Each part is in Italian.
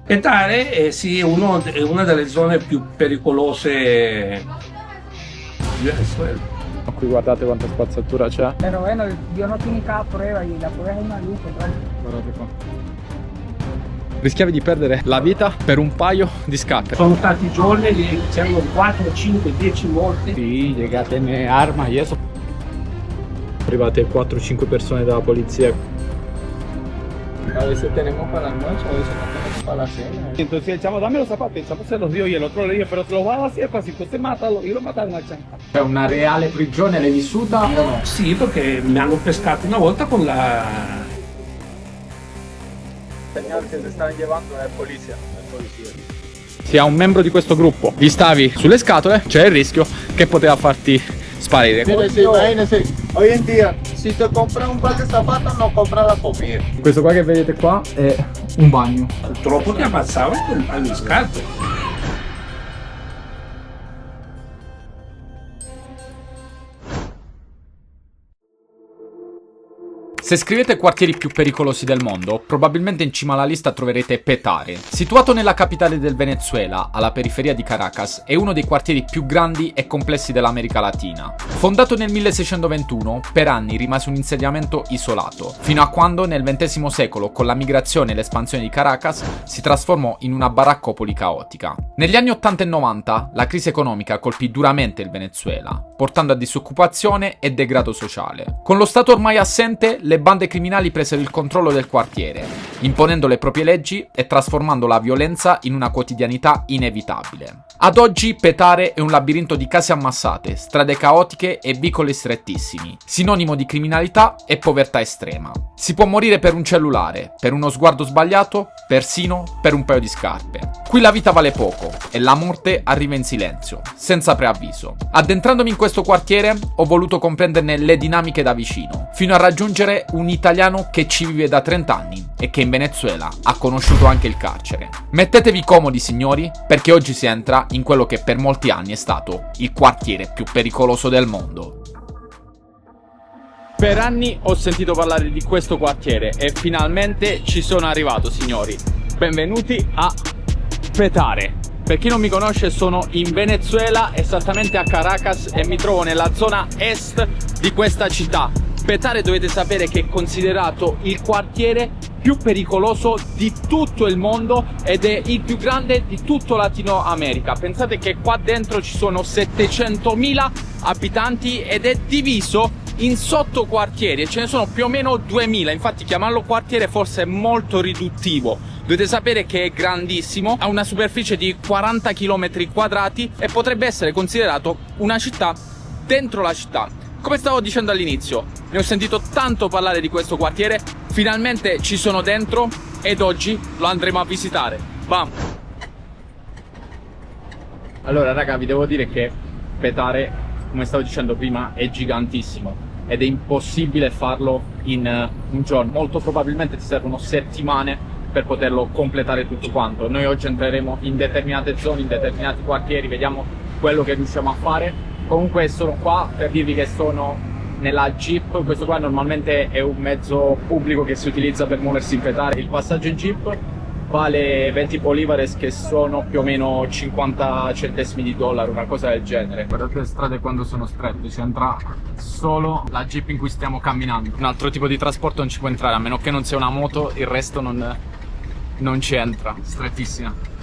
Petare sì, è una delle zone più pericolose di Venezuela. Qui guardate quanta spazzatura c'è. Pero bueno, Dios no tiene cada prueba y la prueba es una luz, ¿verdad? Guardate qua. Rischiavi di perdere la vita per un paio di scarpe. Sono stati giorni che c'erano 4, 5, 10 morti. Sì, llega a tener arma y eso. Arrivate 4-5 persone dalla polizia. A veces tenemos para el almuerzo, a veces no tenemos para la cena. Entonces el chamo, dame los zapatos, el chamo se los dio y el otro le dijo, pero te los vas a hacer para si usted mátalo, y lo mataron al chamo. È una reale prigione, l'hai vissuta o no? Sì, perché mi hanno pescato una volta con la... Señor, que se están llevando es policía. Se a un membro di questo gruppo gli stavi sulle scatole, c'è il rischio che poteva farti sparire. Imagínese, hoy en día, si te compras un par de zapatos, no compras la comida. Questo qua che vedete qua è un bagno. Purtroppo ti ammazzavano con un paio di scarpe. Se scrivete quartieri più pericolosi del mondo, probabilmente in cima alla lista troverete Petare. Situato nella capitale del Venezuela, alla periferia di Caracas, è uno dei quartieri più grandi e complessi dell'America Latina. Fondato nel 1621, per anni rimase un insediamento isolato, fino a quando nel XX secolo, con la migrazione e l'espansione di Caracas, si trasformò in una baraccopoli caotica. Negli anni 80 e 90, la crisi economica colpì duramente il Venezuela, portando a disoccupazione e degrado sociale. Con lo Stato ormai assente, le bande criminali presero il controllo del quartiere, imponendo le proprie leggi e trasformando la violenza in una quotidianità inevitabile. Ad oggi Petare è un labirinto di case ammassate, strade caotiche e vicoli strettissimi, sinonimo di criminalità e povertà estrema. Si può morire per un cellulare, per uno sguardo sbagliato, persino per un paio di scarpe. Qui la vita vale poco e la morte arriva in silenzio, senza preavviso. Addentrandomi in questo quartiere ho voluto comprenderne le dinamiche da vicino, fino a raggiungere un italiano che ci vive da 30 anni e che in Venezuela ha conosciuto anche il carcere. Mettetevi comodi, signori, perché oggi si entra in quello che per molti anni è stato il quartiere più pericoloso del mondo. Per anni ho sentito parlare di questo quartiere e finalmente ci sono arrivato, signori. Benvenuti a Petare. Per chi non mi conosce, sono in Venezuela, esattamente a Caracas, e mi trovo nella zona est di questa città. Petare, dovete sapere che è considerato il quartiere più pericoloso di tutto il mondo ed è il più grande di tutto Latino America. Pensate che qua dentro ci sono 700.000 abitanti ed è diviso in sottoquartieri e ce ne sono più o meno 2000. Infatti chiamarlo quartiere forse è molto riduttivo. Dovete sapere che è grandissimo, ha una superficie di 40 km quadrati e potrebbe essere considerato una città dentro la città. Come stavo dicendo all'inizio, ne ho sentito tanto parlare di questo quartiere, finalmente ci sono dentro ed oggi lo andremo a visitare. Bam! Allora raga, vi devo dire che Petare, come stavo dicendo prima, è gigantissimo ed è impossibile farlo in un giorno. Molto probabilmente ti servono settimane per poterlo completare tutto quanto. Noi oggi entreremo in determinate zone, in determinati quartieri, vediamo quello che riusciamo a fare. Comunque sono qua per dirvi che sono nella Jeep. Questo qua normalmente è un mezzo pubblico che si utilizza per muoversi in Petare. Il passaggio in Jeep vale 20 bolivares, che sono più o meno 50 centesimi di dollaro, una cosa del genere. Guardate le strade quando sono strette, ci entra solo la Jeep in cui stiamo camminando. Un altro tipo di trasporto non ci può entrare, a meno che non sia una moto, il resto non ci entra, strettissima.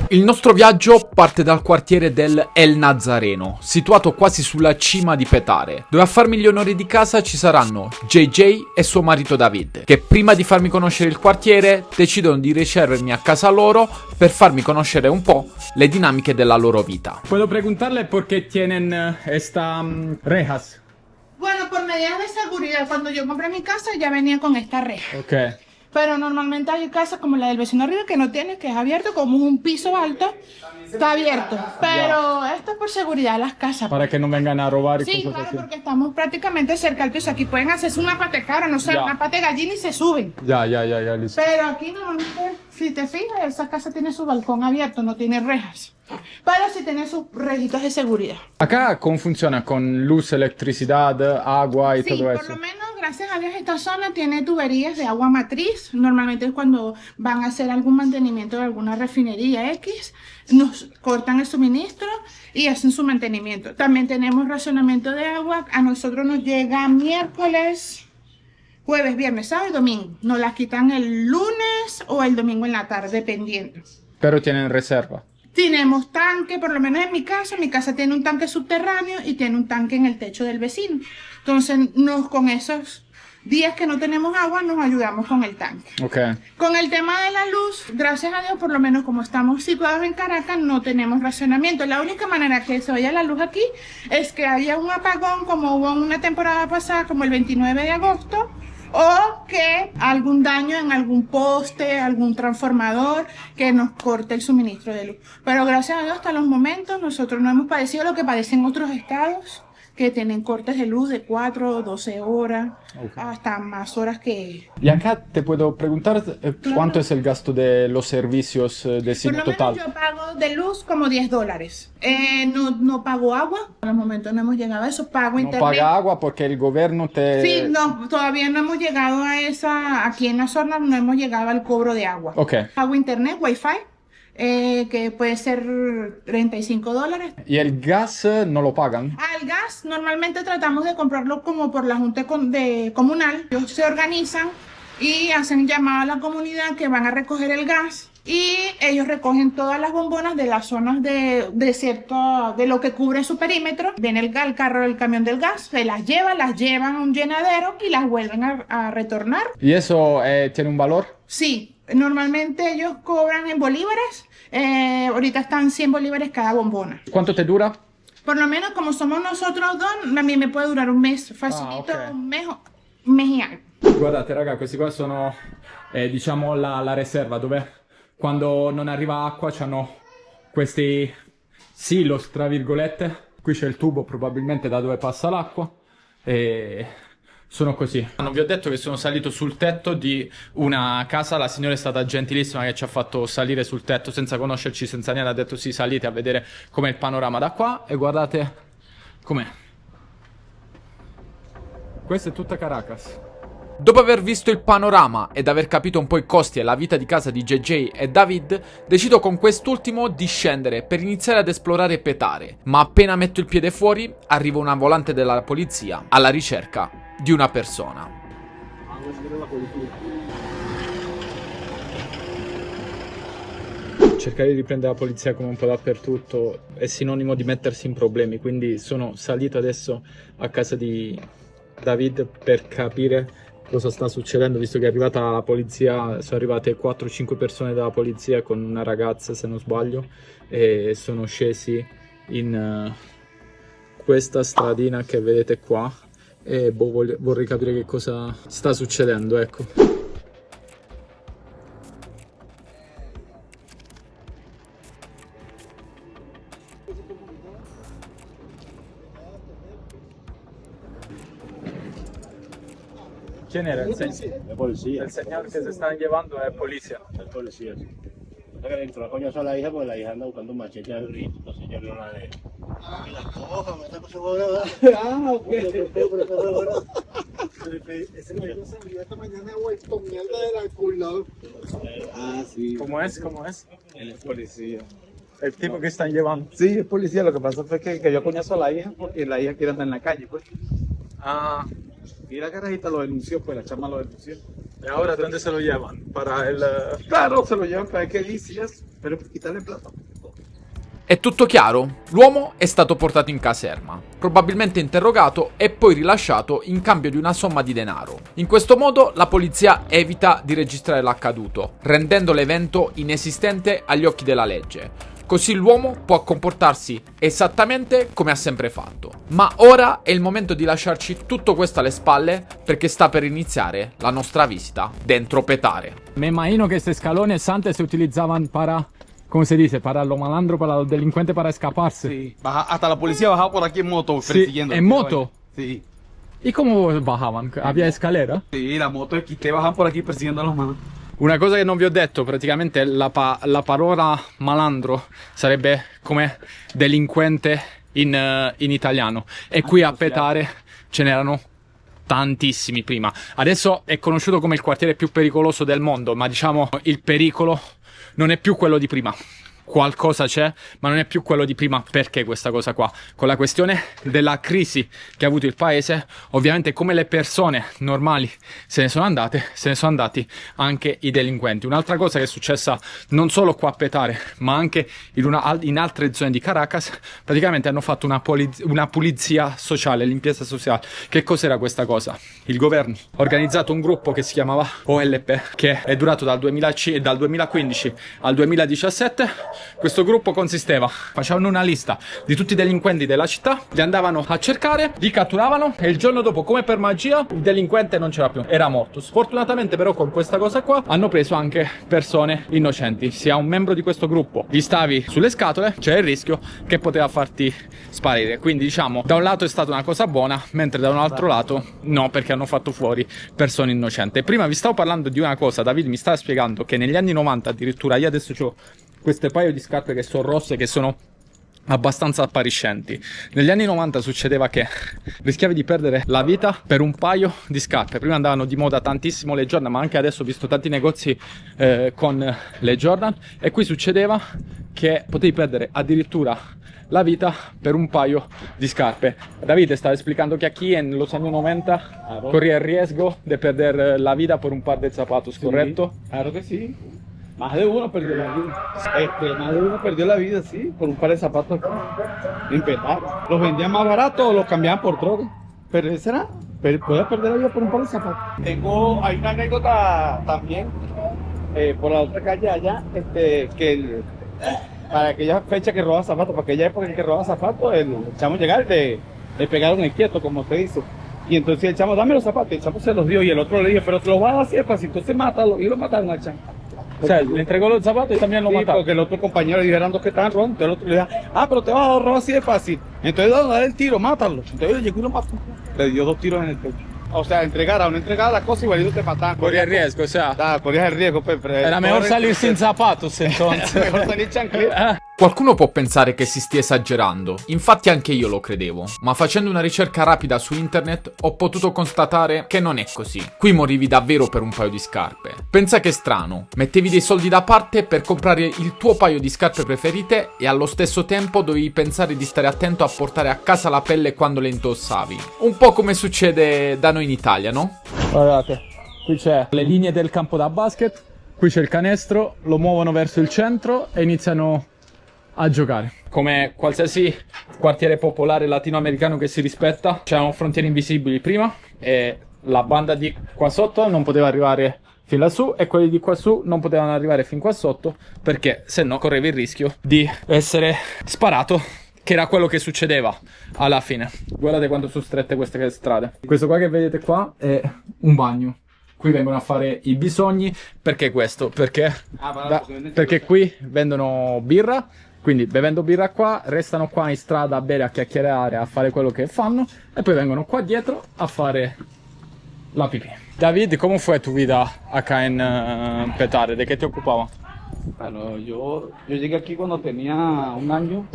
Il nostro viaggio parte dal quartiere del El Nazareno, situato quasi sulla cima di Petare, dove a farmi gli onori di casa ci saranno JJ e suo marito David, che prima di farmi conoscere il quartiere decidono di ricevermi a casa loro per farmi conoscere un po' le dinamiche della loro vita. Puedo preguntarle por qué tienen esta rejas. Bueno, por medidas de seguridad, cuando yo compré mi casa ya venía con esta reja. Ok. Pero normalmente hay casas como la del vecino arriba que no tiene, que es abierto, como un piso alto, está abierto. Pero esto es por seguridad, las casas. Para que no vengan a robar y Sí, cosas claro, así. porque estamos prácticamente cerca al piso. Aquí pueden hacerse una patecabra, no sé, Ya. una pate de gallina y se suben. Ya, listo. Pero aquí normalmente, si te fijas, esa casa tiene su balcón abierto, no tiene rejas. Pero sí tiene sus rejitos de seguridad. Acá, ¿cómo funciona? ¿Con luz, electricidad, agua y Sí, todo por eso? lo menos, gracias a Dios, esta zona tiene tuberías de agua matriz. Normalmente es cuando van a hacer algún mantenimiento de alguna refinería X, nos cortan el suministro y hacen su mantenimiento. También tenemos racionamiento de agua. A nosotros nos llega miércoles, jueves, viernes, sábado y domingo. Nos las quitan el lunes o el domingo en la tarde, dependiendo. Pero tienen reserva. Tenemos tanque, por lo menos en mi casa tiene un tanque subterráneo y tiene un tanque en el techo del vecino. Entonces, con esos días que no tenemos agua, nos ayudamos con el tanque. Ok. Con el tema de la luz, gracias a Dios, por lo menos como estamos situados en Caracas, no tenemos racionamiento. La única manera que se vaya la luz aquí es que haya un apagón, como hubo en una temporada pasada, como el 29 de agosto, o que algún daño en algún poste, algún transformador que nos corte el suministro de luz. Pero gracias a Dios, hasta los momentos, nosotros no hemos padecido lo que padecen otros estados, que tienen cortes de luz de 4 o 12 horas, hasta más horas que... Y acá te puedo preguntar cuánto es el gasto de los servicios de Por cine lo total. menos yo pago de luz como $10. No pago agua, por el momento no hemos llegado a eso, pago No internet. paga agua porque el gobierno te... Sí, no, todavía no hemos llegado a esa, aquí en la zona no hemos llegado al cobro de agua. Ok. Pago internet, wifi, que puede ser $35. ¿Y el gas no lo pagan? Al gas normalmente tratamos de comprarlo como por la junta comunal. Ellos se organizan y hacen llamada a la comunidad que van a recoger el gas y ellos recogen todas las bombonas de las zonas de lo que cubre su perímetro. Viene el carro del camión del gas, se las llevan a un llenadero y las vuelven a retornar. ¿Y eso tiene un valor? Sí. Normalmente ellos cobran en bolívares, ahorita están 100 bolívares cada bombona. ¿Cuánto te dura? Por lo menos como somos nosotros dos, a mí me puede durar un mes, facilito, ok. un mes y algo. Guardate raga, questi qua sono diciamo la riserva dove quando non arriva acqua c'hanno questi silos tra virgolette. Qui c'è il tubo probabilmente da dove passa l'acqua e sono così. Non vi ho detto che sono salito sul tetto di una casa, la signora è stata gentilissima che ci ha fatto salire sul tetto senza conoscerci, senza niente, ha detto sì, salite a vedere com'è il panorama da qua e guardate com'è. Questa è tutta Caracas. Dopo aver visto il panorama ed aver capito un po' i costi e la vita di casa di JJ e David, decido con quest'ultimo di scendere per iniziare ad esplorare Petare, ma appena metto il piede fuori arriva una volante della polizia alla ricerca di una persona. Cercare di riprendere la polizia come un po' dappertutto è sinonimo di mettersi in problemi, quindi sono salito adesso a casa di David per capire cosa sta succedendo, visto che è arrivata la polizia, sono arrivate 4-5 persone dalla polizia con una ragazza se non sbaglio e sono scesi in questa stradina che vedete qua e vorrei capire che cosa sta succedendo, ecco. ¿Quién era? La policía. El señor que se están llevando es policía. El policía, sí. Pasa que le entró a coñazo a la hija porque la hija anda buscando un machete al río. Entonces yo no la de. Me la coja, me saco su bola. Ah, ok. Ese niño salió esta mañana vuelto mierda de la culo. Ah, sí. ¿Cómo es? ¿Cómo es? Él es policía. El tipo que están llevando. Sí, es policía. Lo que pasa fue que yo coñazo a la hija porque la hija quiere andar en la calle, pues. Ah, Y la carajita lo denunció, pues la chama lo denunció. ¿y ahora dónde se lo llevan? Para el... Claro, se lo llevan para que dices, pero quitarle plata. È tutto chiaro? L'uomo è stato portato in caserma, probabilmente interrogato e poi rilasciato in cambio di una somma di denaro. In questo modo la polizia evita di registrare l'accaduto, rendendo l'evento inesistente agli occhi della legge. Così l'uomo può comportarsi esattamente come ha sempre fatto. Ma ora è il momento di lasciarci tutto questo alle spalle perché sta per iniziare la nostra visita dentro Petare. Me imagino que este escalones antes se utilizaban para, ¿cómo se dice? Para lo malandro, para los delincuentes, para escaparse. Sí, hasta la policía bajaba por aquí en moto Sí, persiguiendo. ¿en moto? Sí. ¿Y cómo bajaban? ¿Había escalera? Sí, la moto XT bajaban por aquí persiguiendo a los manos. Una cosa che non vi ho detto, praticamente la parola malandro sarebbe come delinquente in italiano. E qui a Petare ce n'erano tantissimi prima. Adesso è conosciuto come il quartiere più pericoloso del mondo, ma diciamo il pericolo non è più quello di prima. Qualcosa c'è, ma non è più quello di prima. Perché questa cosa qua? Con la questione della crisi che ha avuto il paese, ovviamente come le persone normali se ne sono andate, se ne sono andati anche i delinquenti. Un'altra cosa che è successa non solo qua a Petare, ma anche in altre zone di Caracas, praticamente hanno fatto una pulizia sociale, limpieza sociale. Che cos'era questa cosa? Il governo ha organizzato un gruppo che si chiamava OLP, che è durato dal 2015 al 2017. Questo gruppo consisteva, facevano una lista di tutti i delinquenti della città, li andavano a cercare, li catturavano e il giorno dopo, come per magia, il delinquente non c'era più, era morto. Sfortunatamente però con questa cosa qua hanno preso anche persone innocenti. Se a un membro di questo gruppo gli stavi sulle scatole, c'era il rischio che poteva farti sparire. Quindi diciamo, da un lato è stata una cosa buona, mentre da un altro lato no, perché hanno fatto fuori persone innocenti. Prima vi stavo parlando di una cosa, David mi stava spiegando che negli anni 90 addirittura, io adesso ho queste paio di scarpe che sono rosse, che sono abbastanza appariscenti. Negli anni 90 succedeva che rischiavi di perdere la vita per un paio di scarpe. Prima andavano di moda tantissimo le Jordan, ma anche adesso ho visto tanti negozi con le Jordan, e qui succedeva che potevi perdere addirittura la vita per un paio di scarpe. Davide stava explicando que aquí en los años 90 corría el riesgo de perder la vida por un par de zapatos, ¿correcto? Claro que sí. Más de uno perdió la vida. Más de uno perdió la vida, sí, por un par de zapatos en Petare. Los vendían más baratos o los cambiaban por droga. Pero ese era, puedes perder la vida por un par de zapatos. Hay una anécdota también por la otra calle allá, para aquella fecha que robaba zapatos, para aquella época en que robaba zapatos, el chamo llegaba y le pegaron el quieto, como usted dice. Y entonces el chamo, dame los zapatos, el chamo se los dio y el otro le dijo, pero te los vas a dar así de fácil, entonces mátalo, y lo mataron al chamo. O sea, le entregó los zapatos y también lo mataron. Porque el otro compañero le dijeron dos que estaban robando, entonces el otro le dijo, pero te vas a robar así de fácil. Entonces dale el tiro, mátalo. Entonces llegó y lo mató. Le dio 2 tiros en el pecho. O sea, entregara o no entregara la cosa, igualito te mataban. Corría el riesgo, o sea. Corrías el riesgo, pues. Era mejor salir sin zapatos, entonces. Era mejor salir chancleta. Qualcuno può pensare che si stia esagerando, infatti anche io lo credevo, ma facendo una ricerca rapida su internet ho potuto constatare che non è così. Qui morivi davvero per un paio di scarpe. Pensa che strano, mettevi dei soldi da parte per comprare il tuo paio di scarpe preferite e allo stesso tempo dovevi pensare di stare attento a portare a casa la pelle quando le indossavi. Un po' come succede da noi in Italia, no? Guardate, qui c'è le linee del campo da basket, qui c'è il canestro, lo muovono verso il centro e iniziano a giocare. Come qualsiasi quartiere popolare latinoamericano che si rispetta, c'erano frontiere invisibili prima e la banda di qua sotto non poteva arrivare fin lassù e quelli di qua su non potevano arrivare fin qua sotto, perché se no correvi il rischio di essere sparato, che era quello che succedeva alla fine. Guardate quanto sono strette queste strade. Questo qua che vedete qua è un bagno. Qui vengono a fare i bisogni. Perché questo? Perché qui vendono birra. Quindi bevendo birra qua, restano qua in strada a bere, a chiacchierare, a fare quello che fanno e poi vengono qua dietro a fare la pipì. David, ¿cómo fue tu vida acá en Petare? ¿De qué te ocupaba? Bueno, yo llegué aquí cuando tenía 1 año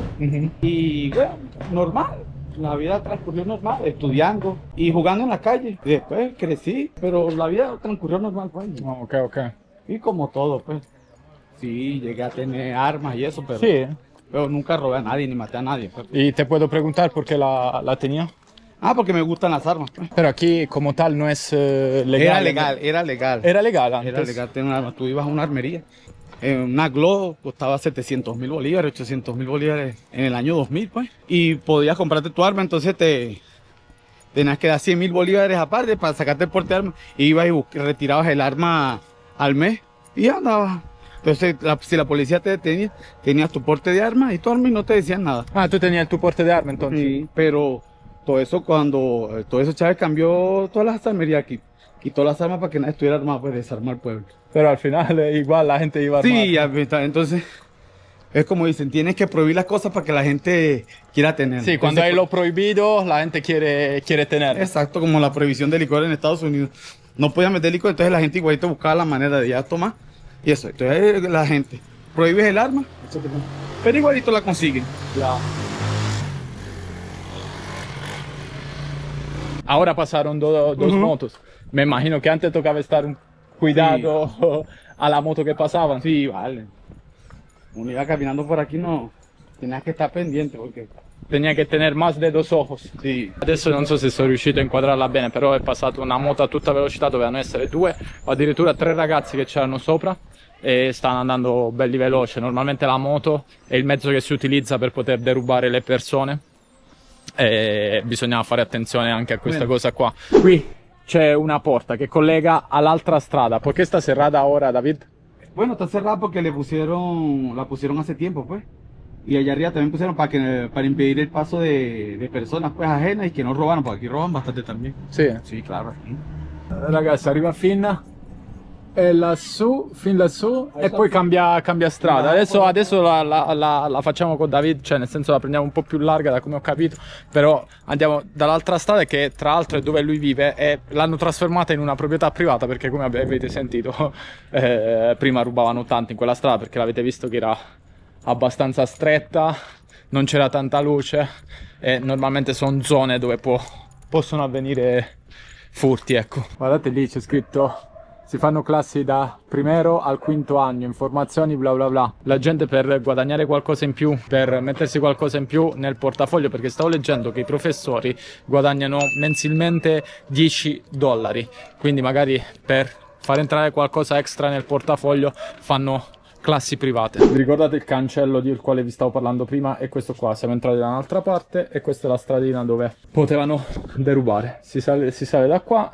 y bueno, normal. La vida transcurrió normal, estudiando y jugando en la calle. Y después crecí, pero la vida transcurrió normal, pues. Oh, ok, ok. Y como todo, pues. Sí, llegué a tener armas y eso, pero, Sí. pero nunca robé a nadie ni maté a nadie. Pues. ¿Y te puedo preguntar por qué la tenía? Porque me gustan las armas. Pues. Pero aquí como tal no es legal. Era legal. Era legal antes. Era legal tener un arma. Tú ibas a una armería. Una Glock costaba 700.000 bolívares, 800.000 bolívares en el año 2000, pues. Y podías comprarte tu arma, entonces tenías que dar 100.000 bolívares aparte para sacarte el porte de arma. Y ibas y retirabas el arma al mes y andabas Entonces, si la policía te detenía, tenías tu porte de armas y tu arma y no te decían nada. Ah, tú tenías tu porte de arma entonces. Sí, pero todo eso Chávez cambió todas las armerías aquí. Quitó las armas para que nadie estuviera armado, pues desarmar el pueblo. Pero al final igual la gente iba armada. Sí, entonces es como dicen, tienes que prohibir las cosas para que la gente quiera tener. Sí, cuando hay lo prohibido, la gente quiere tener. Exacto, como la prohibición de licor en Estados Unidos. No podían meter licor, entonces la gente igualito buscaba la manera de ya tomar. Y eso, entonces la gente prohíbe el arma, pero igualito la consiguen. Ya. Ahora pasaron dos motos. Me imagino que antes tocaba estar un cuidado a la moto que pasaban. Sí, vale. Uno iba caminando por aquí, no, tenías que estar pendiente porque... Tenía che tenere más de 2 ojos. Sì. Adesso non so se sono riuscito a inquadrarla bene, però è passata una moto a tutta velocità, dovevano essere 2 o addirittura 3 ragazzi che c'erano sopra e stanno andando belli veloci. Normalmente la moto è il mezzo che si utilizza per poter derubare le persone e bisogna fare attenzione anche a questa cosa qua. Qui c'è una porta che collega all'altra strada. ¿Por qué está cerrada ahora, David? Bueno, está cerrada porque la pusieron hace tiempo, pues. Y allá arriba también pusieron para impedir el paso de personas pues ajenas y que no robaran, porque aquí roban bastante también. Sì. Sí, claro. Ragazzi, arriva fin lassù e poi cambia strada. Adesso la facciamo con David, cioè nel senso la prendiamo un po' più larga da come ho capito, però andiamo dall'altra strada che tra l'altro è dove lui vive e l'hanno trasformata in una proprietà privata perché come avete sentito prima rubavano tanto in quella strada perché l'avete visto che era abbastanza stretta, non c'era tanta luce e normalmente sono zone dove possono avvenire furti, ecco. Guardate lì c'è scritto si fanno classi da primero al quinto anno, informazioni bla bla bla. La gente per guadagnare qualcosa in più, per mettersi qualcosa in più nel portafoglio, perché stavo leggendo che i professori guadagnano mensilmente $10, quindi magari per far entrare qualcosa extra nel portafoglio fanno classi private. Vi ricordate il cancello del quale vi stavo parlando prima? È questo qua, siamo entrati da un'altra parte e questa è la stradina dove potevano derubare. Si sale da qua,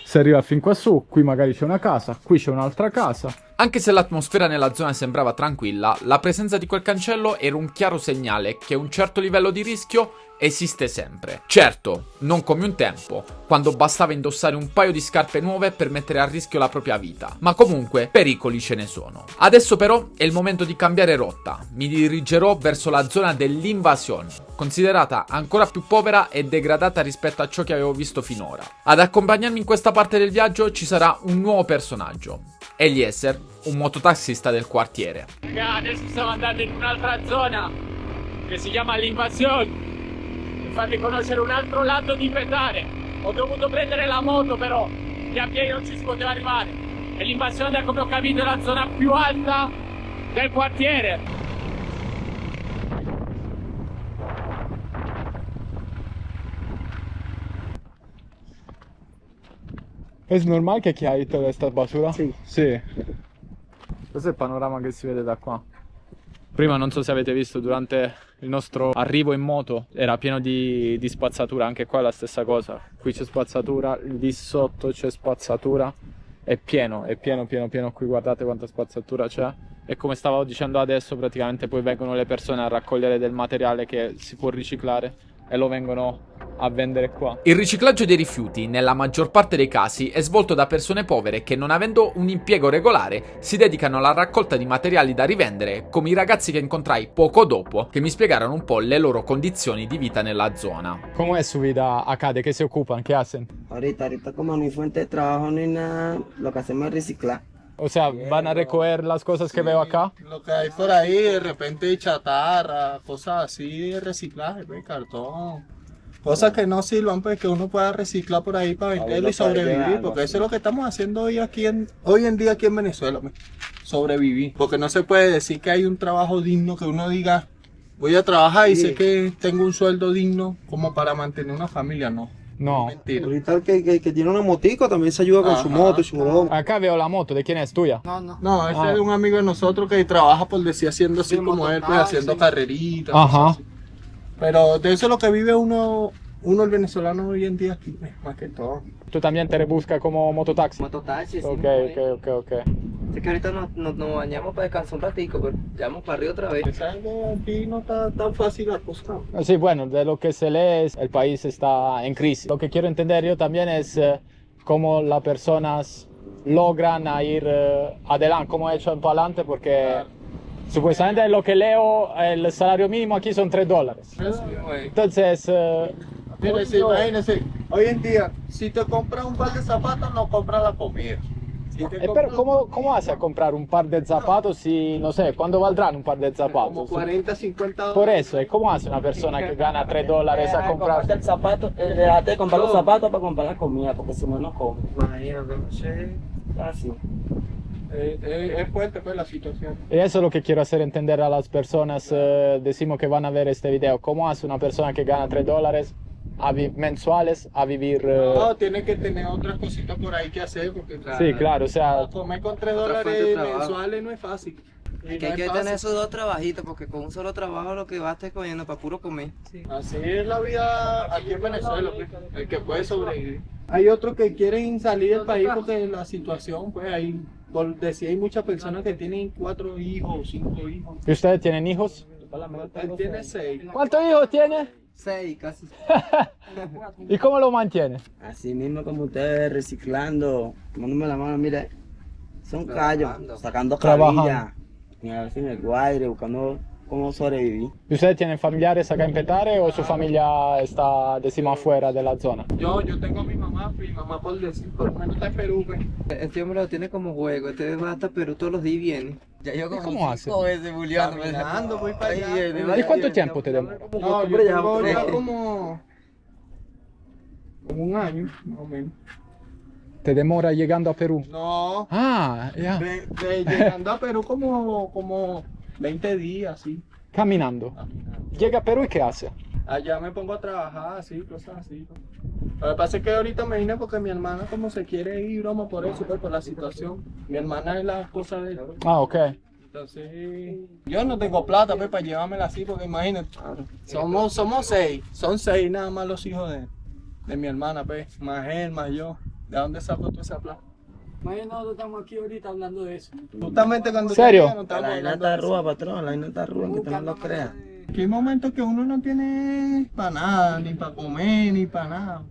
si arriva fin qua su, qui magari c'è una casa, qui c'è un'altra casa. Anche se l'atmosfera nella zona sembrava tranquilla, la presenza di quel cancello era un chiaro segnale che un certo livello di rischio esiste sempre. Certo, non come un tempo, quando bastava indossare un paio di scarpe nuove per mettere a rischio la propria vita, ma comunque pericoli ce ne sono. Adesso però è il momento di cambiare rotta, mi dirigerò verso la zona dell'Invasión, considerata ancora più povera e degradata rispetto a ciò che avevo visto finora. Ad accompagnarmi in questa parte del viaggio ci sarà un nuovo personaggio, Eliezer, un mototaxista del quartiere. Adesso stiamo andando in un'altra zona che si chiama l'Invasión. Farvi conoscere un altro lato di Petare. Ho dovuto prendere la moto però che a piedi non ci si poteva arrivare e l'Invasione, come ho capito, è la zona più alta del quartiere. Es normal che hai tutta questa basura? Sì. Sì. Questo è il panorama che si vede da qua. Prima non so se avete visto durante il nostro arrivo in moto era pieno di spazzatura, anche qua è la stessa cosa. Qui c'è spazzatura, lì sotto c'è spazzatura, è pieno qui, guardate quanta spazzatura c'è. E come stavo dicendo adesso praticamente poi vengono le persone a raccogliere del materiale che si può riciclare e lo vengono a vendere qua. Il riciclaggio dei rifiuti, nella maggior parte dei casi, è svolto da persone povere che, non avendo un impiego regolare, si dedicano alla raccolta di materiali da rivendere, come i ragazzi che incontrai poco dopo, che mi spiegarono un po' le loro condizioni di vita nella zona. ¿Cómo es su vida acá? ¿De qué se ocupan? ¿Qué hacen? Ahorita como no hay fuente de trabajo ni nada, lo que hacemos es reciclar. O sea, van a recoger las cosas que veo acá. Lo que hay por ahí, de repente chatarra, cosas así de reciclaje, pues, cartón. Cosas que no sirvan, pues que uno pueda reciclar por ahí para venderlo y sobrevivir, porque eso es lo que estamos haciendo hoy en día aquí en Venezuela, pues, sobrevivir. Porque no se puede decir que hay un trabajo digno, que uno diga, voy a trabajar y sé que tengo un sueldo digno como para mantener una familia, no. No. Mentira. Ahorita el que tiene una motico también se ayuda con su moto y su broma. Acá veo la moto, ¿de quién es? ¿Tuya? No, ese es un amigo de nosotros que trabaja, por decir, haciendo así como él, pues, haciendo carreritas. Ajá. Pero de eso es lo que vive uno el venezolano hoy en día aquí, más que todo. ¿Tú también te rebuscas como mototaxi? Mototaxi, sí. Ok. Es que ahorita nos bañamos para descansar un ratico, pero ya vamos para arriba otra vez. ¿Sabes que aquí no está tan fácil la cosa? Sí, bueno, de lo que se lee es el país está en crisis. Lo que quiero entender yo también es cómo las personas logran ir adelante, cómo echan para adelante, porque supuestamente lo que leo, el salario mínimo aquí son $3. Entonces, Imagínense, imagínense, hoy en día, si te compras un par de zapatos, no compras la comida. Si te pero compras ¿cómo hace a comprar un par de zapatos si, no sé, cuándo valdrán un par de como zapatos? 40, 50 dólares. Por eso, ¿cómo hace una persona que gana $3 a comprar? El zapato, déjate de comprar los zapatos para comprar la comida, porque si no, no come. Imagínate, no sé. Así. Es fuerte pues la situación. Y eso es lo que quiero hacer entender a las personas, decimos que van a ver este video. ¿Cómo hace una persona que gana $3 mensuales a vivir? No, tiene que tener otras cositas por ahí que hacer, porque Sí, claro, o sea, comer con fuente de $3 trabajo. mensuales no es fácil. Y Que no hay que es tener fácil. esos dos trabajitos, porque con un solo trabajo lo que va a estar comiendo para puro comer. Así es la vida aquí en Venezuela, pues, el que puede sobrevivir. Hay otros que quieren salir del país porque la situación, pues hay, por decir, hay muchas personas que tienen 4 hijos o 5 hijos. ¿y ustedes tienen hijos? Él tiene 6. ¿Cuántos hijos tiene? 6 casi. ¿Y cómo lo mantiene? Así mismo como ustedes, reciclando, tomándome la mano, mire, son callos, sacando Trabajando. cabilla, a veces en el guaire, buscando cómo sobrevivir. ¿Y ustedes tienen familiares acá en Petare o su familia está, decimos, afuera de la zona? Yo tengo a mi mamá por decir, por lo menos está en Perú, pues. Este hombre lo tiene como juego, este va hasta Perú todos los días y viene. Ya yo como cómo hace? 5 veces bulleando. Caminando, voy para allá. ¿Y cuánto tiempo te demora? No, yo tengo ya como un año, más o menos. ¿Te demora llegando a Perú? No, Ah, ya. de llegando a Perú como 20 días, sí. Caminando. Llega a Perú y ¿qué hace? Allá me pongo a trabajar, así, cosas así. Lo que pasa es que ahorita me vine porque mi hermana como se quiere ir, broma, por eso, pues, por la situación. Mi hermana es la esposa de él. Ah, ok. Entonces, yo no tengo plata, pues, para llevármela así, porque imagínate, somos 6, son 6 nada más los hijos de mi hermana, pues, más él, más yo. ¿De dónde saco toda esa plata? Nosotros estamos aquí ahorita hablando de eso. Justamente cuando ¿Serio? llegué, no estamos La isla hablando de está eso. rúa, patrón, la isla está rúa, que usted no lo crea. Que hay momentos que uno no tiene para nada, ni para comer, ni para nada.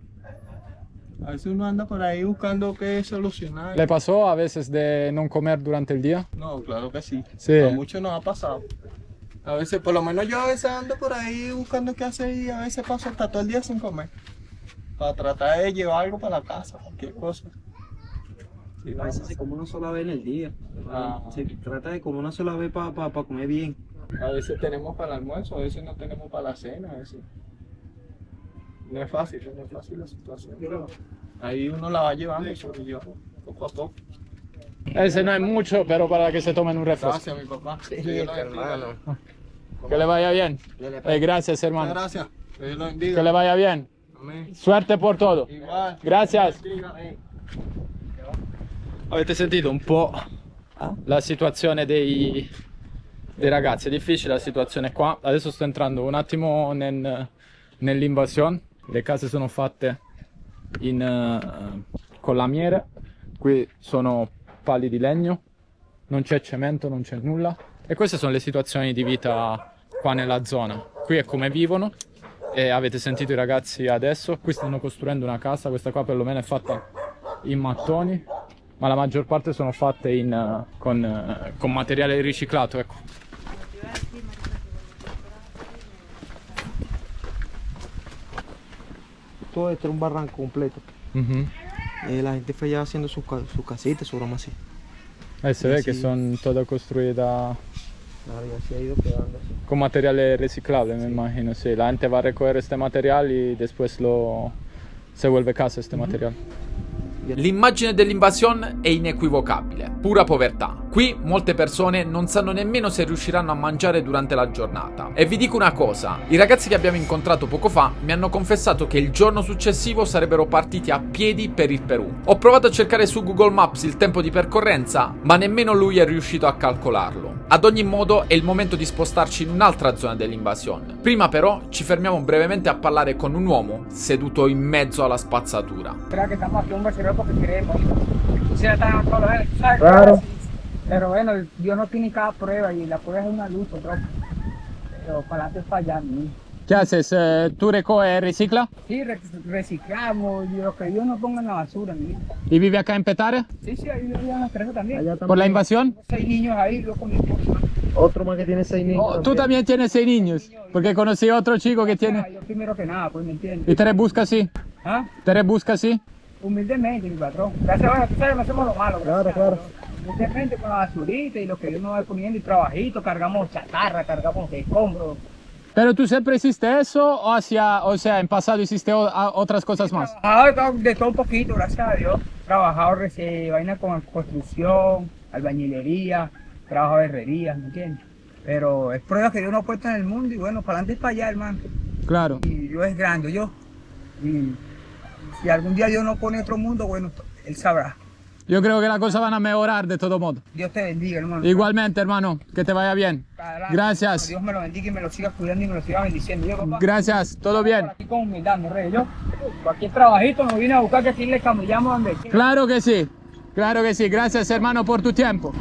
A veces uno anda por ahí buscando qué solucionar. ¿Le pasó a veces de no comer durante el día? No, claro que sí. Sí. A muchos nos ha pasado. A veces, por lo menos yo a veces ando por ahí buscando qué hacer y a veces paso hasta todo el día sin comer. Para tratar de llevar algo para la casa, cualquier cosa. Sí, A veces se come una sola vez en el día. Ah. Se trata de comer una sola vez para comer bien. A veces tenemos para el almuerzo, a veces no tenemos para la cena, a veces. No es fácil la situación. Pero ahí uno la va llevando, sobrellevando, poco a poco. Ese no es mucho, pero para que se tomen un refresco. Gracias, mi papá. Sí, Dios lo bendiga. hermano. Que le vaya bien. Gracias, Muchas hermano. gracias. Dios lo Que bendiga. le vaya bien. Amén. Suerte por todo. Igual. Gracias. Dios bendiga. Avete sentito un po' la situazione dei ragazzi, è difficile la situazione qua. Adesso sto entrando un attimo nell'invasione. Le case sono fatte con lamiere, qui sono pali di legno, non c'è cemento, non c'è nulla. E queste sono le situazioni di vita qua nella zona. Qui è come vivono. E avete sentito i ragazzi adesso, qui stanno costruendo una casa, questa qua perlomeno è fatta in mattoni, ma la maggior parte sono fatte con materiale riciclato, ecco. Todo esto era un barranco completo. Mhm. La gente fue ya haciendo su casita, su broma así. Se vede che sono toda costruita Claro, y así ha ido quedando así. con materiale riciclable, me imagino, sí. La gente va a recoger este material y después se vuelve casa este material. L'immagine dell'invasione è inequivocabile, pura povertà. Qui molte persone non sanno nemmeno se riusciranno a mangiare durante la giornata. E vi dico una cosa, i ragazzi che abbiamo incontrato poco fa mi hanno confessato che il giorno successivo sarebbero partiti a piedi per il Perù. Ho provato a cercare su Google Maps il tempo di percorrenza, ma nemmeno lui è riuscito a calcolarlo. Ad ogni modo è il momento di spostarci in un'altra zona dell'invasione. Prima però ci fermiamo brevemente a parlare con un uomo seduto in mezzo alla spazzatura. Creo que estamos aquí un vacío porque queremos. Quisiera estar todos los ¿sabes? Claro. Pero bueno, Dios no tiene cada prueba y la prueba es una luz, otro. Pero para adelante es para allá, ¿no? ¿Qué haces? ¿Tú recoges y reciclas? Sí, reciclamos y lo que Dios nos ponga en la basura, ¿no? ¿Y vive acá en Petare? Sí, sí, ahí vivían las tres también. ¿Por la invasión? 6 niños ahí, yo con mi esposa. Otro más que tiene 6 niños. Oh, tú también tienes 6 niños, porque conocí a otro chico que tiene... Yo primero que nada, pues, ¿me entiendes? ¿Y te rebusca así? ¿Ah? ¿Te rebusca así? Humildemente, mi patrón. Gracias a Dios, tú sabes, no hacemos lo malo. Claro, claro. Humildemente con la basurita y lo que Dios nos va poniendo y trabajito, cargamos chatarra, cargamos escombros. ¿Pero tú siempre hiciste eso o sea, en pasado hiciste otras cosas más? Trabajado de todo un poquito, gracias a Dios. Trabajado vaina con construcción, albañilería, trabajo de herrería, ¿me entiendes? Pero es prueba que Dios nos ha puesto en el mundo y bueno, para adelante es para allá, hermano. Claro. Y Dios es grande, yo. Y si algún día Dios nos pone otro mundo, bueno, Él sabrá. Yo creo que las cosas van a mejorar de todo modo. Dios te bendiga, hermano. Igualmente, hermano, que te vaya bien. Adelante. Gracias. Dios me lo bendiga y me lo siga cuidando y me lo siga bendiciendo. Yo, papá, Gracias, todo bien. por aquí con humildad, mi rey. Yo, cualquier trabajito nos vine a buscar que aquí le camellamos donde quiera. Claro que sì, claro che sì. Gracias, hermano, por tu tempo.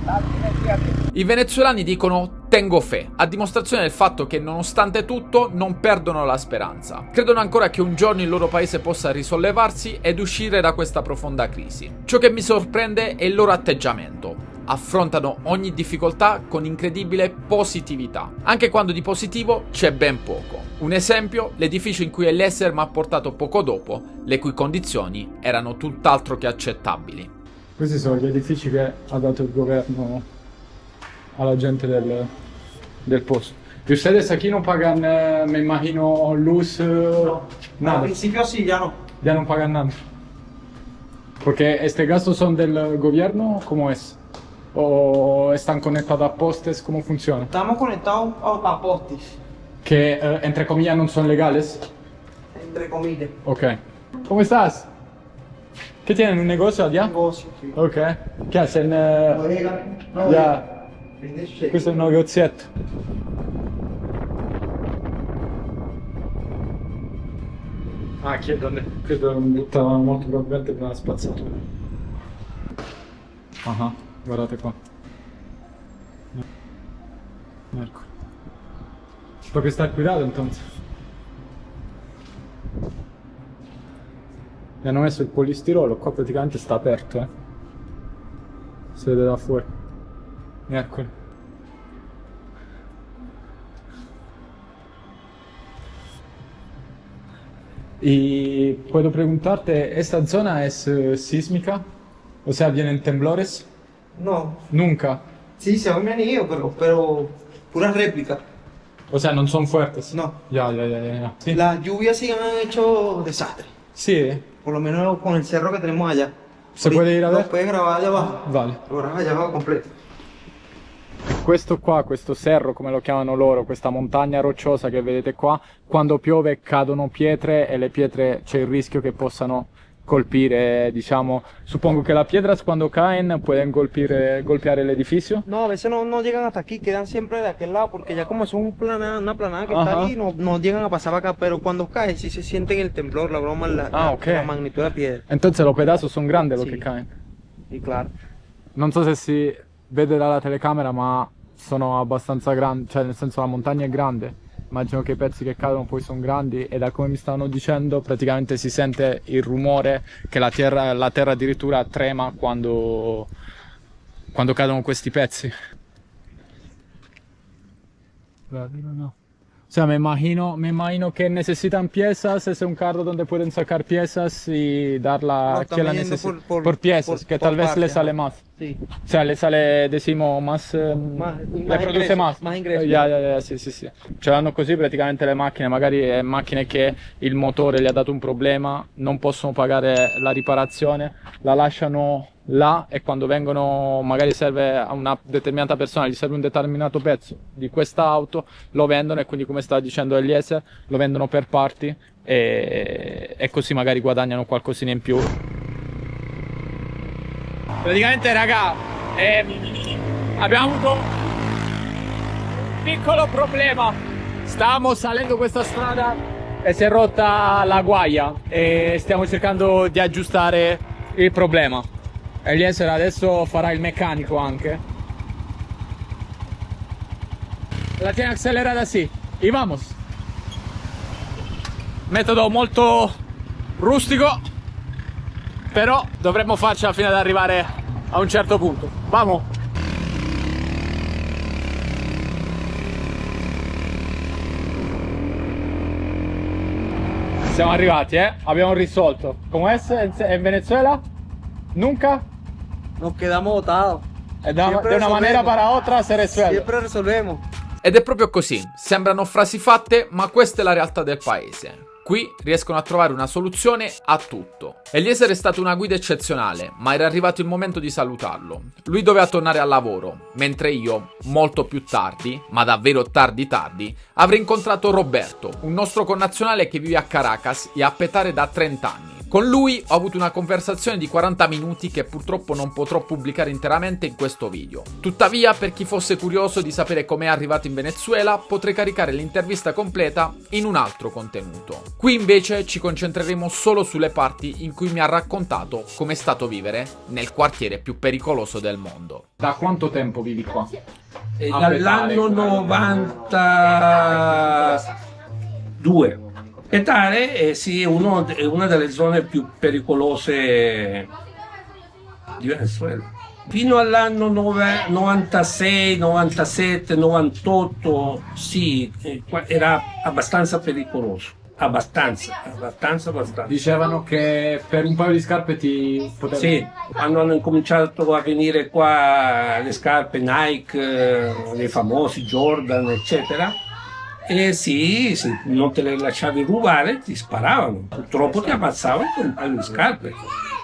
I venezuelani dicono tengo fe, a dimostrazione del fatto che nonostante tutto non perdono la speranza. Credono ancora che un giorno il loro paese possa risollevarsi ed uscire da questa profonda crisi. Ciò che mi sorprende è il loro atteggiamento. Affrontano ogni difficoltà con incredibile positività, anche quando di positivo c'è ben poco. Un esempio, l'edificio in cui Eliezer mi ha portato poco dopo, le cui condizioni erano tutt'altro che accettabili. Questi sono gli edifici che ha dato il governo alla gente del posto. ¿Y ustedes aquí no pagan, me imagino, luz? Nada. Al principio sí, ya no. Ya no pagan nada. Porque este gasto son del gobierno, ¿cómo es? ¿O están conectados a postes? ¿Cómo funciona? Estamos conectados a postes, Que entre comillas no son legales. entre comillas. Ok. ¿Cómo estás? ¿Qué tienen? ¿Un negocio allá? Negocio, sì. Ok. Che hacen? No, Ya. Questo è un negozietto. Ah, chi è donde? Credo buttavano molto probabilmente per una spazzatura. Ah, guardate qua. Ecco. Proprio sta cuidado entonces. Mi hanno messo il polistirolo, qua praticamente sta aperto, si vede da fuori. Eccolo. Y puedo preguntarte, ¿esta zona es sísmica? O sea, ¿vienen temblores? No, Nunca. sí, se han venido, pero pura réplica. O sea, no son fuertes. No. Ya. Sí. Las lluvias sí han hecho desastre. Sí, Por lo menos con el cerro que tenemos allá. ¿Se puede ir a ver? Lo puedes grabar allá abajo. Vale. Lo grabas allá abajo completo. Questo qua, questo serro, come lo chiamano loro, questa montagna rocciosa che vedete qua, quando piove cadono pietre e le pietre c'è il rischio che possano colpire, diciamo, supongo que las piedras cuando caen pueden golpear el edificio. No, a veces no llegan hasta aquí, quedan siempre de aquel lado, porque ya como son una planada que está Ajá. ahí, no llegan a pasar para acá, pero cuando cae sí se siente el temblor, la broma, Ok. la magnitud de la piedra. Entonces los pedazos son grandes los Sí. che caen. Y claro. Non so se si vede dalla telecamera, ma sono abbastanza grandi, cioè nel senso la montagna è grande. Immagino che i pezzi che cadono poi sono grandi e da come mi stavano dicendo praticamente si sente il rumore che la terra addirittura trema quando cadono questi pezzi. No. O sea, me imagino que necesitan piezas, es un carro donde pueden sacar piezas y darla No, a quien la estamos yendo necesita. por piezas, que tal vez partes, le ajá. sale más. Sí. O sea, le sale, decimos, más, le produce ingresso, más. más ingresso. Ya, sì. Ce l'hanno così praticamente le macchine, magari macchine che il motore gli ha dato un problema, non possono pagare la riparazione, la lasciano là e quando vengono, magari serve a una determinata persona, gli serve un determinato pezzo di questa auto, lo vendono e quindi come sta dicendo Eliezer, lo vendono per parti e così magari guadagnano qualcosina in più. Praticamente raga, abbiamo avuto un piccolo problema. Stavamo salendo questa strada e si è rotta la guaia e stiamo cercando di aggiustare il problema. Eliezer adesso farà il meccanico anche La tiene accelerata sì. Y vamos. Metodo molto rustico, però dovremmo farcela fino ad arrivare a un certo punto. Vamos. Siamo arrivati, abbiamo risolto. ¿Cómo es en Venezuela? Nunca. Nos quedamos botados. De una manera para otra se resuelve. Siempre resolvemos. Ed è proprio così, sembrano frasi fatte, ma questa è la realtà del paese. Qui riescono a trovare una soluzione a tutto. Eliezer è stato una guida eccezionale, ma era arrivato il momento di salutarlo. Lui doveva tornare al lavoro, mentre io, molto più tardi, ma davvero tardi, avrei incontrato Roberto, un nostro connazionale che vive a Caracas e a Petare da 30 anni. Con lui ho avuto una conversazione di 40 minuti che purtroppo non potrò pubblicare interamente in questo video. Tuttavia, per chi fosse curioso di sapere com'è arrivato in Venezuela, potrei caricare l'intervista completa in un altro contenuto. Qui invece ci concentreremo solo sulle parti in cui mi ha raccontato com'è stato vivere nel quartiere più pericoloso del mondo. Da quanto tempo vivi qua? Dall'anno 92. Petare sì, è una delle zone più pericolose di Venezuela. Fino all'anno 96, 97, 98, sì, era abbastanza pericoloso. Abbastanza. Dicevano che per un paio di scarpe ti potevano... Sì, quando hanno incominciato a venire qua le scarpe Nike, le famosi Jordan, eccetera, e sì, se non te le lasciavi rubare ti sparavano, purtroppo ti ammazzavano con un paio di scarpe.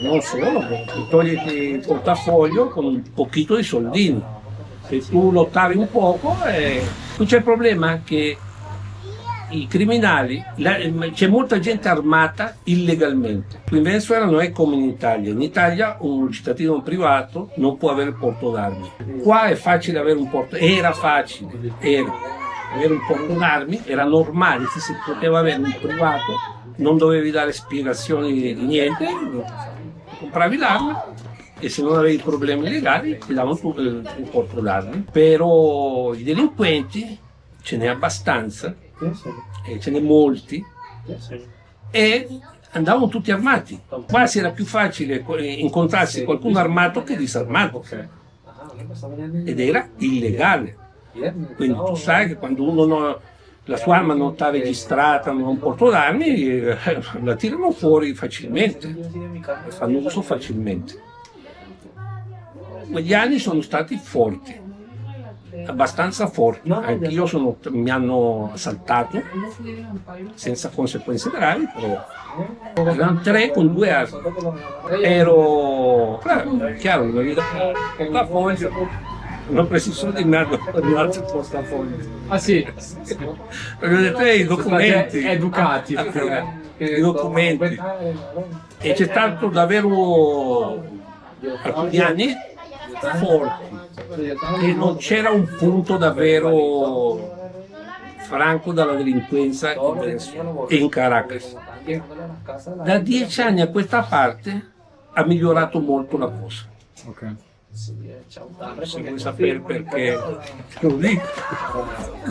Non solo, ti togliti il portafoglio con un pochino di soldini. Se tu lottavi un poco, qui c'è il problema che i criminali, c'è molta gente armata illegalmente. Qui in Venezuela non è come in Italia. In Italia un cittadino privato non può avere porto d'armi. Qua è facile avere un porto, era facile, avere un porto d'armi, era normale, se si poteva avere un privato, non dovevi dare spiegazioni di niente, compravi l'arma e se non avevi problemi legali ti davano il porto d'armi. Però i delinquenti ce n'è abbastanza, ce n'è molti e andavano tutti armati. Quasi era più facile incontrarsi qualcuno armato che disarmato ed era illegale. Quindi tu sai che quando uno la sua arma non sta registrata, non ha un porto d'armi, la tirano fuori facilmente, fanno uso facilmente. Quegli anni sono stati forti, abbastanza forti. Anch'io mi hanno assaltato senza conseguenze gravi, però erano 3 con 2 armi. Ero chiaro, una vita portafoglio. Non preciso di me un altro portafoglio. Ah sì? Perché ho detto i documenti. Educati. I documenti. E c'è stato davvero alcuni anni forti. E non c'era un punto davvero franco dalla delinquenza in Venezuela e in Caracas. Da 10 anni a questa parte ha migliorato molto la cosa. Ok. Se vuoi sapere perché lo dico.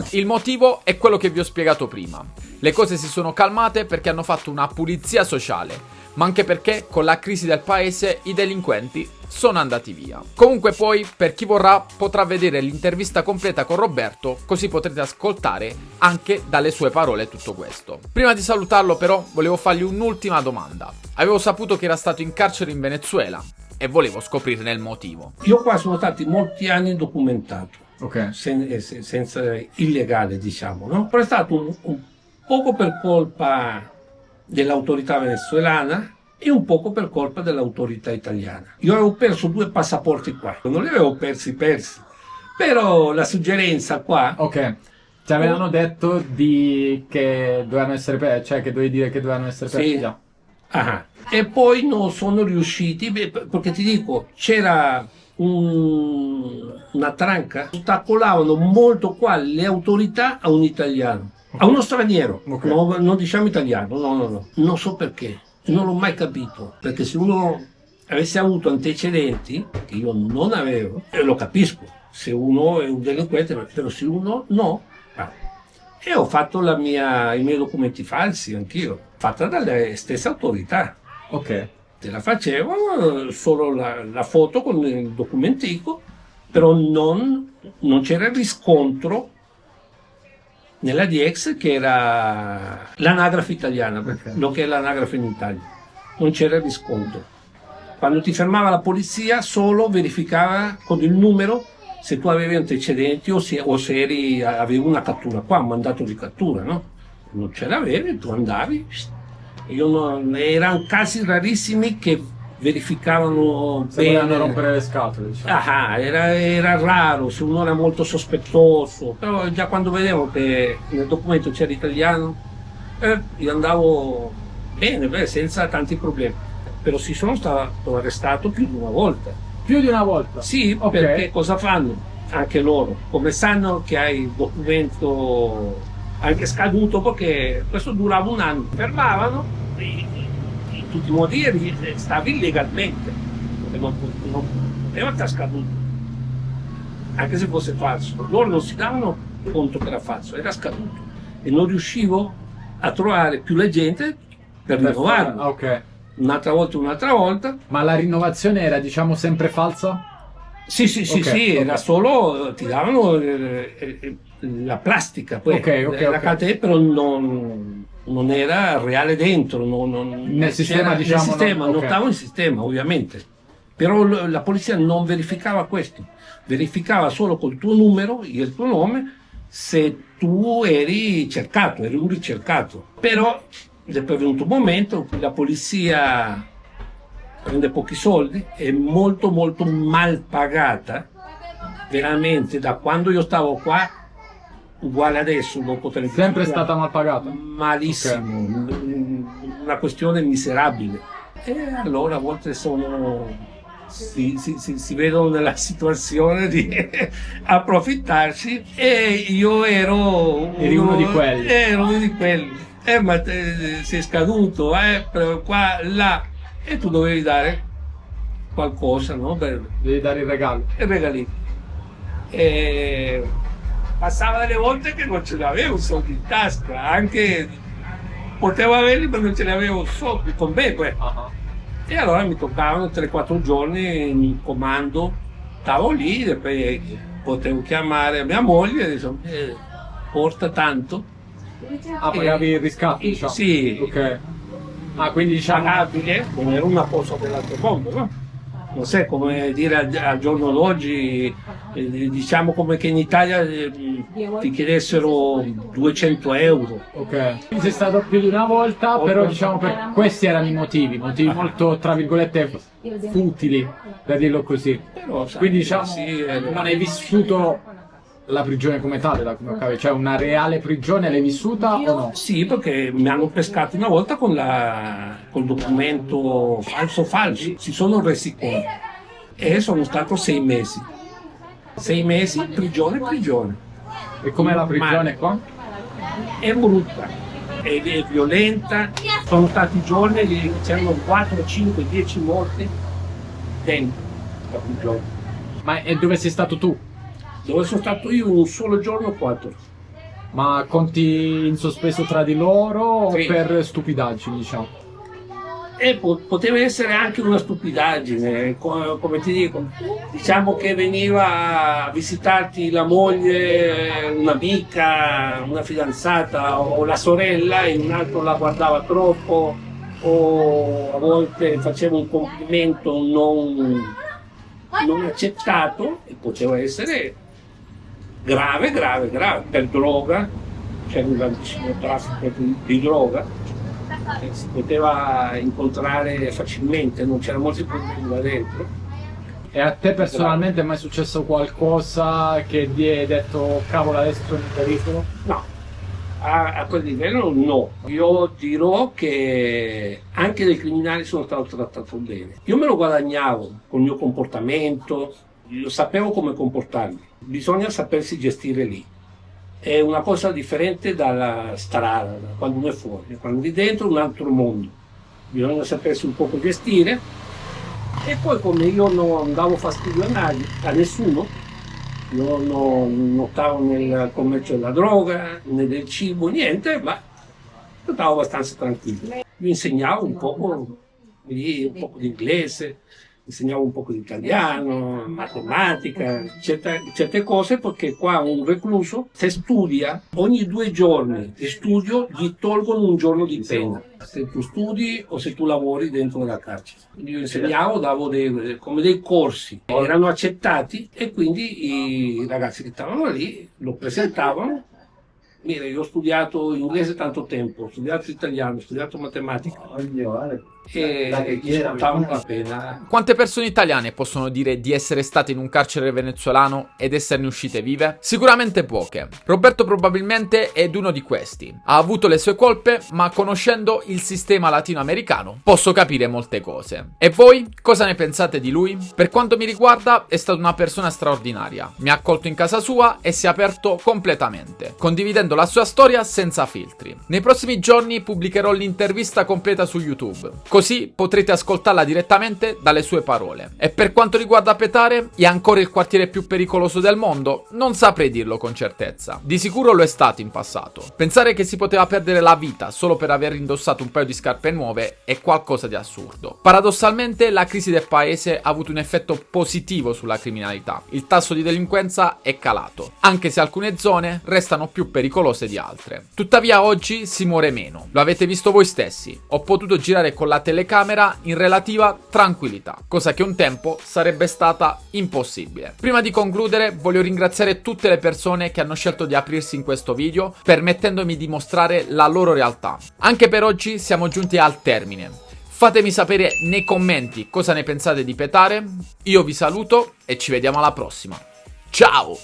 Il motivo è quello che vi ho spiegato prima. Le cose si sono calmate perché hanno fatto una pulizia sociale, ma anche perché con la crisi del paese i delinquenti sono andati via. Comunque poi, per chi vorrà, potrà vedere l'intervista completa con Roberto, così potrete ascoltare anche dalle sue parole tutto questo. Prima di salutarlo però, volevo fargli un'ultima domanda. Avevo saputo che era stato in carcere in Venezuela e volevo scoprirne il motivo. Io qua sono stati molti anni documentato, Ok. senza illegale, diciamo, no? Però è stato un poco per colpa dell'autorità venezuelana e un poco per colpa dell'autorità italiana. Io avevo perso 2 passaporti qua, non li avevo persi, però la suggerenza qua... Ok. Ti avevano detto che dovevano essere cioè che dovevi dire che dovevano essere persi Sì. già. Ah. E poi non sono riusciti, perché ti dico, c'era una tranca, ostacolavano molto qua le autorità a un italiano, a uno straniero, Okay. no, non diciamo italiano, no, non so perché, non l'ho mai capito, perché se uno avesse avuto antecedenti, che io non avevo, lo capisco, se uno è un delinquente, però se uno no, E ho fatto i miei documenti falsi anch'io, fatta dalle stesse autorità. Ok. Te la facevano solo la foto con il documentico, però non c'era il riscontro nella DX, che era l'anagrafe italiana, lo che è l'anagrafe in Italia. Non c'era il riscontro. Quando ti fermava la polizia solo verificava con il numero se tu avevi antecedenti o se avevi una cattura qua, un mandato di cattura, no? Non ce l'avevi, tu andavi. Erano casi rarissimi che verificavano se volevano rompere le scatole, diciamo. Era raro, se uno era molto sospettoso, però già quando vedevo che nel documento c'era italiano, io andavo bene, senza tanti problemi. Però sono stato arrestato più di una volta. Più di una volta? Sì, okay. Perché cosa fanno? Anche loro, come sanno che hai il documento anche scaduto, perché questo durava un anno, fermavano, in tutti i modi stavi illegalmente, perché non poteva essere scaduto, anche se fosse falso. Loro non si davano conto che era falso, era scaduto, e non riuscivo a trovare più la gente per rinnovarlo. Ok. Un'altra volta. Ma la rinnovazione era, diciamo, sempre falsa? Sì, era solo, ti davano la plastica, poi la catena, però non era reale dentro, nel sistema, diciamo, nel sistema, notavo il sistema, ovviamente. Però la polizia non verificava questo, verificava solo col tuo numero e il tuo nome se tu eri un ricercato. Però è venuto un momento in cui la polizia prende pochi soldi, è molto molto mal pagata, veramente, da quando io stavo qua, uguale adesso, dopo 30 anni. Sempre stata mal pagata? Malissimo, una questione miserabile. E allora a volte si vedono nella situazione di approfittarsi, e io ero uno di quelli. Ero uno di quelli. Ma sei scaduto, qua, là, e tu dovevi dare qualcosa, no? Devi dare il regalo. Il regalino. E passava delle volte che non ce l'avevo soldi in tasca, anche potevo averli ma non ce li avevo soldi con me, poi. E allora mi toccavano 3-4 giorni in comando, stavo lì, e poi potevo chiamare mia moglie e dire, porta tanto. Pagavi il riscatto, diciamo? Sì. Ok. Quindi diciamo pagabile, non era una cosa dell'altro mondo, no? Non so come dire al giorno d'oggi, diciamo come che in Italia ti chiedessero 200 euro. Ok. Quindi sei stato più di una volta, però diciamo per questi erano i motivi molto, tra virgolette, futili, per dirlo così. Però, quindi diciamo non hai vissuto la prigione come tale, cioè una reale prigione l'hai vissuta o no? Sì, perché mi hanno pescato una volta col documento falso, si sono resi conto, e sono stato 6 mesi. 6 mesi, prigione. E com'è la prigione qua? È brutta, è violenta, sono stati giorni che c'erano 4, 5, 10 morti dentro la prigione. Ma e dove sei stato tu? Dove sono stato io un solo giorno, 4. Ma conti in sospeso tra di loro Sì. o per stupidaggini, diciamo? E poteva essere anche una stupidaggine, come ti dico, diciamo che veniva a visitarti la moglie, un'amica, una fidanzata o la sorella, e un altro la guardava troppo, o a volte faceva un complimento non accettato, e poteva essere grave, per droga, c'era un grandissimo traffico di droga, si poteva incontrare facilmente, non c'era molti problemi là dentro. E a te personalmente è mai successo qualcosa che ti hai detto cavolo adesso sono in pericolo? No, a quel livello no. Io dirò che anche dei criminali sono stato trattato bene. Io me lo guadagnavo col mio comportamento, io sapevo come comportarmi. Bisogna sapersi gestire lì. È una cosa differente dalla strada, da quando uno è fuori. Quando lì dentro è un altro mondo. Bisogna sapersi un poco gestire. E poi, come io non davo fastidio a nessuno, non stavo nel commercio della droga né del cibo, niente, ma stavo abbastanza tranquillo. Io insegnavo un po' di inglese, insegnavo un po' di italiano, matematica, certe cose, perché qua un recluso, se studia ogni 2 giorni di studio, gli tolgono un giorno di pena, se tu studi o se tu lavori dentro la carcere. Quindi io insegnavo, davo come dei corsi, erano accettati e quindi i ragazzi che stavano lì lo presentavano. Mira, io ho studiato inglese tanto tempo, ho studiato italiano, ho studiato matematica e gli scontavano la pena. Quante persone italiane possono dire di essere state in un carcere venezuelano ed esserne uscite vive? Sicuramente poche. Roberto probabilmente è uno di questi. Ha avuto le sue colpe, ma conoscendo il sistema latinoamericano posso capire molte cose. E voi cosa ne pensate di lui? Per quanto mi riguarda è stata una persona straordinaria. Mi ha accolto in casa sua e si è aperto completamente, condividendo la sua storia senza filtri. Nei prossimi giorni pubblicherò l'intervista completa su YouTube. Così potrete ascoltarla direttamente dalle sue parole. E per quanto riguarda Petare, è ancora il quartiere più pericoloso del mondo? Non saprei dirlo con certezza. Di sicuro lo è stato in passato. Pensare che si poteva perdere la vita solo per aver indossato un paio di scarpe nuove è qualcosa di assurdo. Paradossalmente, la crisi del paese ha avuto un effetto positivo sulla criminalità. Il tasso di delinquenza è calato, anche se alcune zone restano più pericolose di altre. Tuttavia oggi si muore meno. Lo avete visto voi stessi. Ho potuto girare con la telecamera in relativa tranquillità, cosa che un tempo sarebbe stata impossibile. Prima di concludere voglio ringraziare tutte le persone che hanno scelto di aprirsi in questo video, permettendomi di mostrare la loro realtà. Anche per oggi siamo giunti al termine. Fatemi sapere nei commenti cosa ne pensate di Petare. Io vi saluto e ci vediamo alla prossima. Ciao!